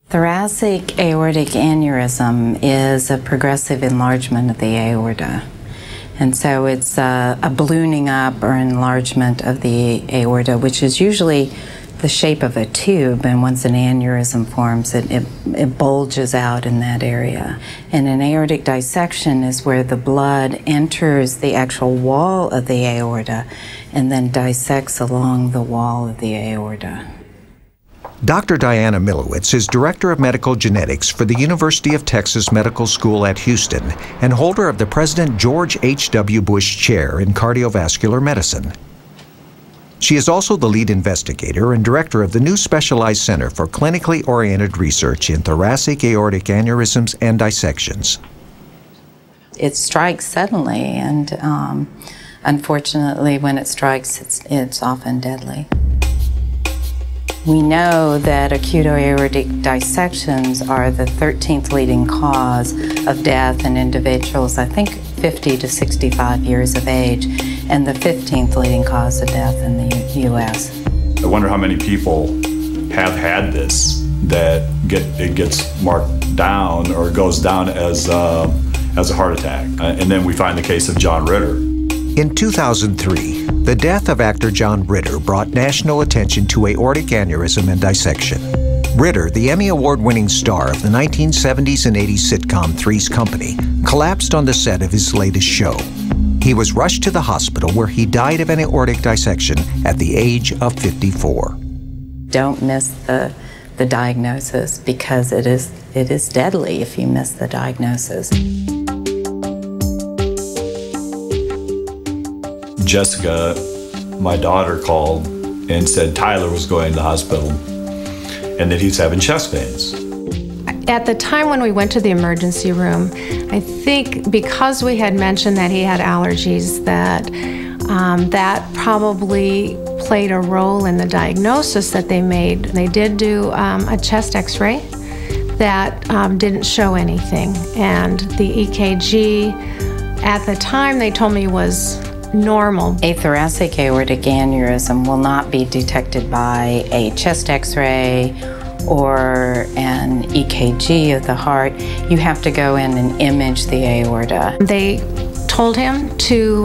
Thoracic aortic aneurysm is a progressive enlargement of the aorta. And so it's a ballooning up or enlargement of the aorta, which is usually the shape of a tube, and once an aneurysm forms, it bulges out in that area. And an aortic dissection is where the blood enters the actual wall of the aorta and then dissects along the wall of the aorta. Dr. Diana Milowitz is Director of Medical Genetics for the University of Texas Medical School at Houston and holder of the President George H.W. Bush Chair in Cardiovascular Medicine. She is also the lead investigator and director of the new Specialized Center for Clinically Oriented Research in Thoracic Aortic Aneurysms and Dissections. It strikes suddenly, and unfortunately, when it strikes, it's often deadly. We know that acute aortic dissections are the 13th leading cause of death in individuals, I think 50 to 65 years of age, and the 15th leading cause of death in the U.S. I wonder how many people have had this, that it gets marked down or goes down as a heart attack. And then we find the case of John Ritter. In 2003, the death of actor John Ritter brought national attention to aortic aneurysm and dissection. Ritter, the Emmy Award-winning star of the 1970s and 80s sitcom Three's Company, collapsed on the set of his latest show. He was rushed to the hospital where he died of an aortic dissection at the age of 54. Don't miss the diagnosis, because it is deadly if you miss the diagnosis. Jessica, my daughter, called and said Tyler was going to the hospital and that he's having chest pains. At the time when we went to the emergency room, I think because we had mentioned that he had allergies, that probably played a role in the diagnosis that they made. They did do a chest x-ray that didn't show anything, and the EKG at the time they told me was normal. A thoracic aortic aneurysm will not be detected by a chest x-ray or an EKG of the heart. You have to go in and image the aorta. They told him to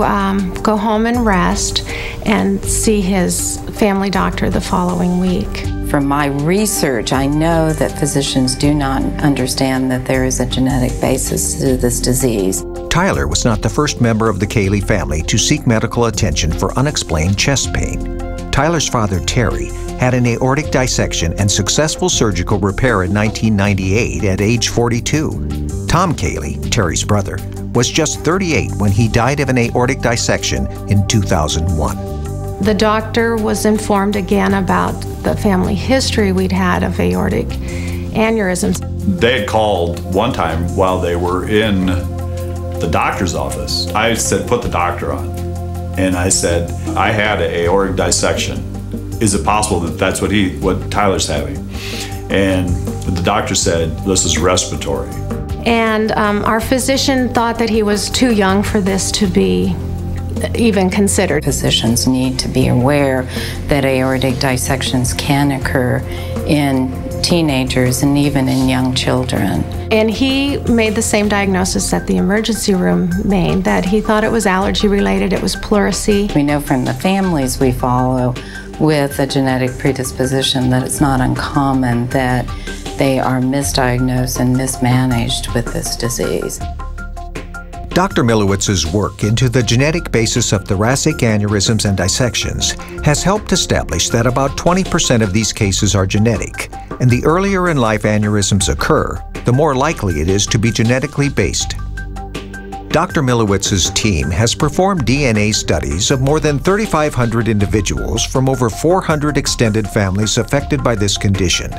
go home and rest and see his family doctor the following week. From my research, I know that physicians do not understand that there is a genetic basis to this disease. Tyler was not the first member of the Kahle family to seek medical attention for unexplained chest pain. Tyler's father, Terry, had an aortic dissection and successful surgical repair in 1998 at age 42. Tom Kahle, Terry's brother, was just 38 when he died of an aortic dissection in 2001. The doctor was informed again about the family history we'd had of aortic aneurysms. They had called one time while they were in the doctor's office. I said, put the doctor on. And I said, I had an aortic dissection. Is it possible that that's what Tyler's having? And the doctor said, this is respiratory. And our physician thought that he was too young for this to be even considered. Physicians need to be aware that aortic dissections can occur in teenagers and even in young children. And he made the same diagnosis that the emergency room made, that he thought it was allergy related, it was pleurisy. We know from the families we follow with a genetic predisposition that it's not uncommon that they are misdiagnosed and mismanaged with this disease. Dr. Milowitz's work into the genetic basis of thoracic aneurysms and dissections has helped establish that about 20% of these cases are genetic, and the earlier in life aneurysms occur, the more likely it is to be genetically based. Dr. Milowitz's team has performed DNA studies of more than 3,500 individuals from over 400 extended families affected by this condition,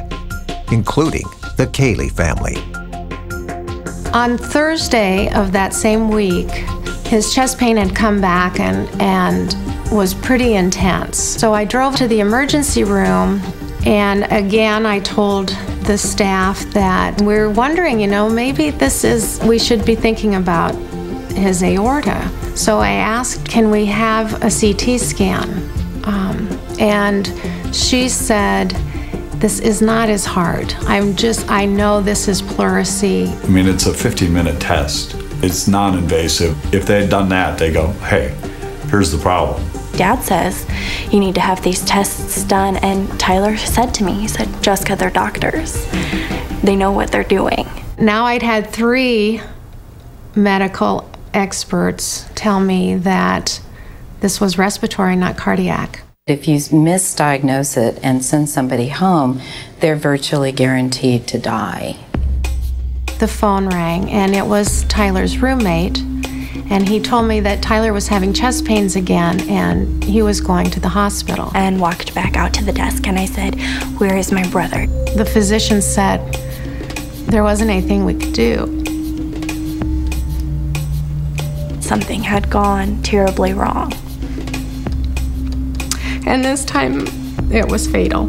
including the Kahle family. On Thursday of that same week, his chest pain had come back and was pretty intense. So I drove to the emergency room, and again I told the staff that we're wondering, maybe we should be thinking about his aorta. So I asked, can we have a CT scan? And she said this is not his heart. I know this is pleurisy. I mean, it's a 15-minute test. It's non-invasive. If they had done that, they go, hey, here's the problem. Dad says you need to have these tests done, and Tyler said to me, he said, Jessica, they're doctors. They know what they're doing. Now I'd had 3 medical experts tell me that this was respiratory, not cardiac. If you misdiagnose it and send somebody home, they're virtually guaranteed to die. The phone rang, and it was Tyler's roommate, and he told me that Tyler was having chest pains again, and he was going to the hospital. And walked back out to the desk, and I said, where is my brother? The physician said there wasn't anything we could do. Something had gone terribly wrong. And this time, it was fatal.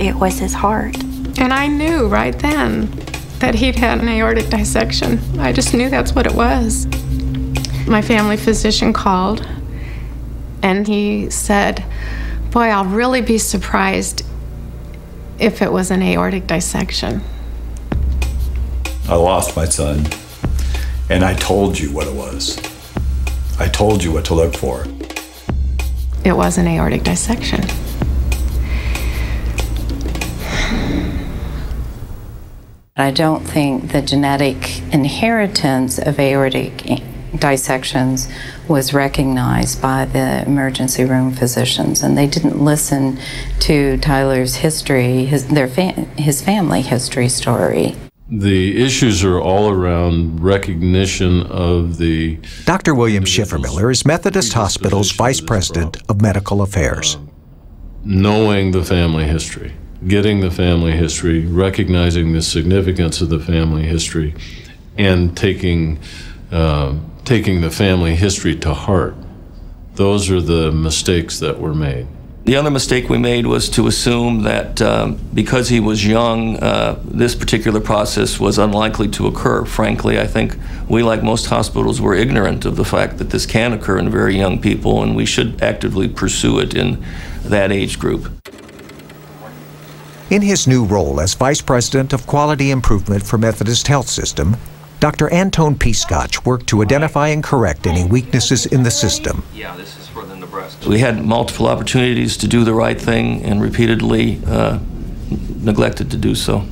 It was his heart. And I knew right then that he'd had an aortic dissection. I just knew that's what it was. My family physician called, and he said, boy, I'll really be surprised if it was an aortic dissection. I lost my son, and I told you what it was. I told you what to look for. It was an aortic dissection. I don't think the genetic inheritance of aortic dissections was recognized by the emergency room physicians, and they didn't listen to Tyler's history, his family history story. The issues are all around recognition of the... Dr. William Schiffermiller is Methodist Hospital's Vice President of Medical Affairs. Knowing the family history, getting the family history, recognizing the significance of the family history, and taking the family history to heart. Those are the mistakes that were made. The other mistake we made was to assume that because he was young, this particular process was unlikely to occur. Frankly, I think we, like most hospitals, were ignorant of the fact that this can occur in very young people, and we should actively pursue it in that age group. In his new role as Vice President of Quality Improvement for Methodist Health System, Dr. Antone Piscotch worked to identify and correct any weaknesses in the system. Yeah, this is for the Nebraska. We had multiple opportunities to do the right thing and repeatedly neglected to do so.